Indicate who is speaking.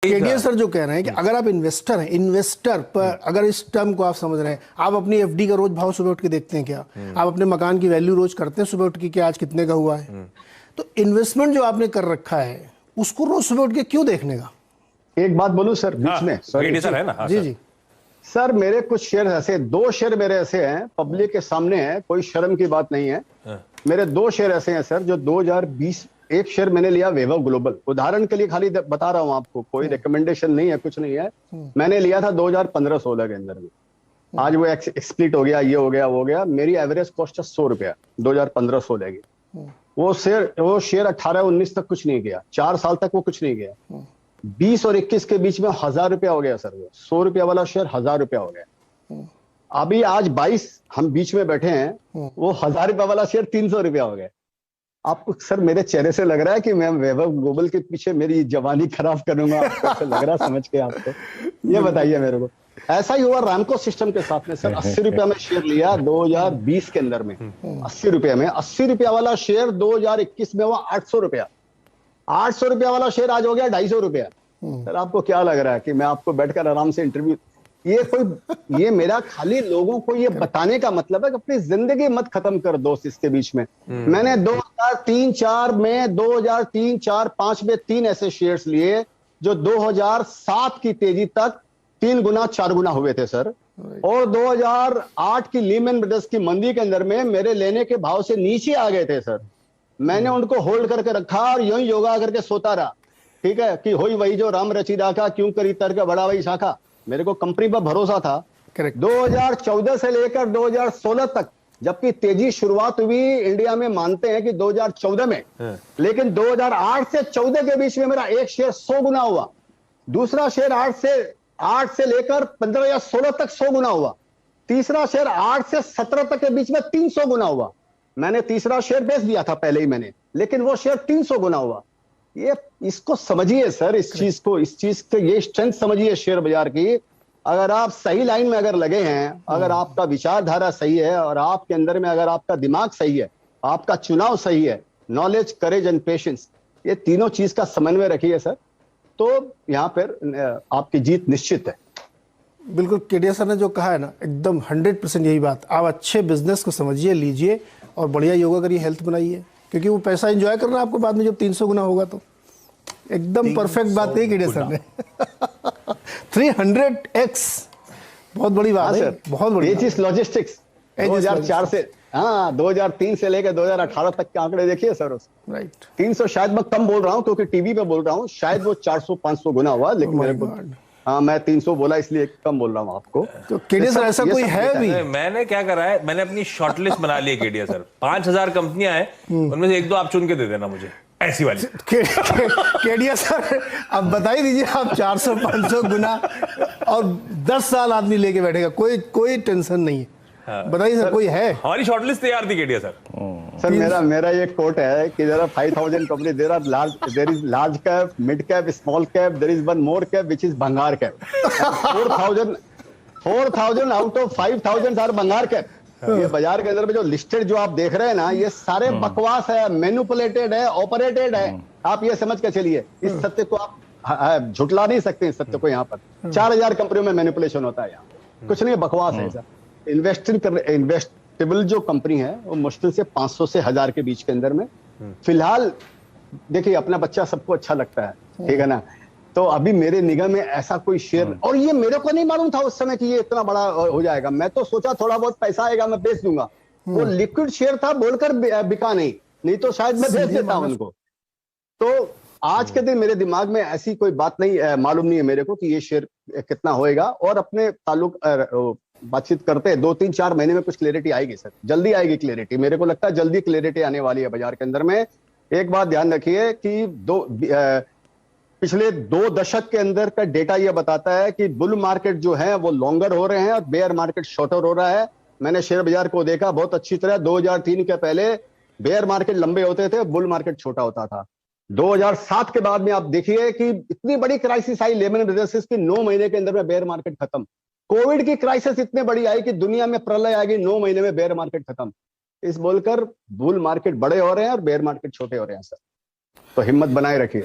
Speaker 1: KDS sir जो कह रहे हैं कि अगर आप इन्वेस्टर हैं, इन्वेस्टर पर अगर इस टर्म को आप समझ रहे हैं, आप अपनी एफडी का रोज भाव सुबह उठ के देखते हैं क्या? आप अपने मकान की वैल्यू रोज करते हैं सुबह उठ के कि आज कितने का हुआ है? तो इन्वेस्टमेंट जो आपने कर रखा है उसको रोज सुबह उठ के क्यों देखने का?
Speaker 2: एक बात बोलूं सर बीच में,
Speaker 3: सॉरी सर है ना?
Speaker 1: जी जी
Speaker 2: सर मेरे कुछ शेयर ऐसे, 2 शेयर मेरे ऐसे हैं, पब्लिक के सामने है, कोई शर्म की बात नहीं है। मेरे 2 शेयर ऐसे हैं सर जो 2020, एक शेयर मैंने लिया वैभव ग्लोबल, उदाहरण के लिए खाली बता रहा हूं आपको, कोई रिकमेंडेशन नहीं है, कुछ नहीं है। मैंने लिया था 2015-16 के अंदर में। आज वो एक्सप्लिट हो गया, ये हो गया, वो हो गया। मेरी एवरेज कॉस्ट है 100 रुपया 2015-16 की। वो शेयर 18-19 तक कुछ नहीं किया, 4 साल तक वो कुछ नहीं किया। 20 और 21 के बीच में 1000 रुपया हो गया सर। वो 100 रुपया वाला शेयर 1000 रुपया हो गया। अभी आज 22 हम बीच में बैठे हैं, वो 1000 रुपया वाला शेयर 300 रुपया हो गया। आपको सर मेरे चेहरे से लग रहा है कि मैं वैभव ग्लोबल के पीछे मेरी जवानी खराब करूंगा? आपको लग रहा है समझ के? आपको ये बताइए मेरे को। ऐसा ही हुआ रामको सिस्टम के साथ में सर। 80 रुपया में शेयर लिया 2020 के अंदर में, 80 रुपया में। 80 रुपया वाला शेयर 2021 में हुआ 800 रुपया। 800 रुपया वाला शेयर आज हो गया 250 रुपया। सर आपको क्या लग रहा है कि मैं आपको बैठकर आराम से इंटरव्यू, ये मेरा खाली लोगों को ये बताने का मतलब है कि अपनी जिंदगी मत खत्म कर दोस्त इसके बीच में। मैंने 2003-4 में, 2003-4-5 में 3 ऐसे शेयर्स लिए जो 2007 की तेजी तक 3 गुना 4 गुना हुए थे सर। और 2008 की लीमन ब्रदर्स की मंदी के अंदर में मेरे लेने के भाव से नीचे आ गए थे सर। मैंने उनको होल्ड करके रखा और यूं ही योगा करके सोता रहा। ठीक है कि होई वही जो राम रची राखा, क्यों करी तर्क बड़ा वही शाखा। मेरे को कंपनी पर भरोसा था। 2014 से लेकर 2016 तक, जबकि तेजी शुरुआत हुई इंडिया में मानते हैं कि 2014 में, लेकिन 2008 से 14 के बीच में मेरा एक शेयर 100 गुना हुआ। दूसरा शेयर 8 से लेकर 15 या 16 तक 100 गुना हुआ। तीसरा शेयर 8 से 17 तक के बीच में 300 गुना हुआ। मैंने तीसरा शेयर बेच दिया था पहले ही मैंने, लेकिन वो शेयर 300 गुना हुआ। ये इसको समझिए सर, इस चीज को ये स्ट्रेंथ समझिए शेयर बाजार की। अगर आप सही लाइन में अगर लगे हैं, अगर आपका विचारधारा सही है और आपके अंदर में अगर आपका दिमाग सही है, आपका चुनाव सही है, नॉलेज, करेज एंड पेशेंस, ये तीनों चीज का समन्वय रखिए सर, तो यहाँ पर आपकी जीत निश्चित है।
Speaker 1: बिल्कुल केडीएस सर ने जो कहा है ना, एकदम 100% यही बात। आप अच्छे बिजनेस को समझिए, लीजिए और बढ़िया योगा करिए, हेल्थ बनाइए, क्योंकि वो पैसा एंजॉय करना है आपको बाद में जब 300 गुना होगा। तो एकदम परफेक्ट बात कही केडीएस सर ने। 300x बहुत बड़ी बात है, बहुत बड़ी।
Speaker 2: एजिस लॉजिस्टिक्स 2004 से, हाँ 2003 से लेकर 2018 तक के आंकड़े देखिए सर। उस
Speaker 1: राइट
Speaker 2: 300 शायद मैं कम बोल रहा हूँ क्योंकि टीवी पे बोल रहा हूँ, शायद वो 400-500 गुना हुआ, लेकिन मेरे को हाँ मैं 300 बोला इसलिए कम बोल रहा हूँ आपको।
Speaker 1: तो केडीएस सर ऐसा कोई है भी?
Speaker 3: मैंने क्या करा है, मैंने अपनी शॉर्टलिस्ट बना ली है केडीएस सर। 5000 कंपनियां हैं, उनमें से 1-2 आप चुन के दे देना मुझे, ऐसी वाली।
Speaker 1: केडीएस सर अब बता ही दीजिए, आप 400-500 गुना और 10 साल आदमी लेके बैठेगा, कोई टेंशन नहीं है। बताइए सर, कोई है?
Speaker 3: हमारी शॉर्टलिस्ट तैयार थी केडीएस सर।
Speaker 2: सर मेरा ये कोट है कि there are 5000 company, there is large cap, mid cap, small cap, there is one more cap which is भंगार कैप। 4000 आउट ऑफ 5000 आर भंगार कैप। ये बाजार के अंदर में जो लिस्टेड जो आप देख रहे हैं ना, ये सारे बकवास है, मैनिपुलेटेड है, ऑपरेटेड है। आप ये समझ के चलिए, इस सत्य को आप झुटला नहीं सकते। इस सत्य को यहाँ पर 4000 कंपनियों में मैनिपुलेशन होता है, यहाँ कुछ नहीं, बकवास है सर। इन्वेस्टेबल जो कंपनी है वो मुश्किल से 500 से 1000 के बीच के अंदर में। फिलहाल देखिए, अपना बच्चा सबको अच्छा लगता है, ठीक है ना। तो अभी मेरे निगाह में ऐसा कोई शेयर, और ये मेरे को नहीं मालूम था उस समय कि ये इतना बड़ा हो जाएगा। मैं तो सोचा थोड़ा बहुत पैसा आएगा मैं बेच दूंगा। वो लिक्विड शेयर था बोलकर बिका नहीं तो शायद मैं बेच देता उनको। तो आज के दिन मेरे दिमाग में ऐसी कोई बात नहीं, मालूम नहीं है मेरे को कि ये शेयर कितना होएगा। और अपने ताल्लुक बातचीत करते हैं, 2-3-4 महीने में कुछ क्लैरिटी आएगी सर, जल्दी आएगी क्लैरिटी। मेरे को लगता है जल्दी क्लैरिटी आने वाली है बाजार के अंदर में। एक बात ध्यान रखिए कि पिछले 2 दशक के अंदर का डेटा यह बताता है कि बुल मार्केट जो है वो लॉन्गर हो रहे हैं और बेयर मार्केट शॉर्टर हो रहा है। मैंने शेयर बाजार को देखा बहुत अच्छी तरह। 2003 के पहले बेयर मार्केट लंबे होते थे, बुल मार्केट छोटा होता था। 2007 के बाद में आप देखिए कि इतनी बड़ी क्राइसिस आई लेमन ब्रदर्स की, 9 महीने के अंदर में बेयर मार्केट खत्म। कोविड की क्राइसिस इतने बड़ी आई कि दुनिया में प्रलय आएगी, 9 महीने में बेयर मार्केट खत्म। इस बोलकर बुल मार्केट बड़े हो रहे हैं और बेयर मार्केट छोटे हो रहे हैं सर। तो हिम्मत बनाए रखिए।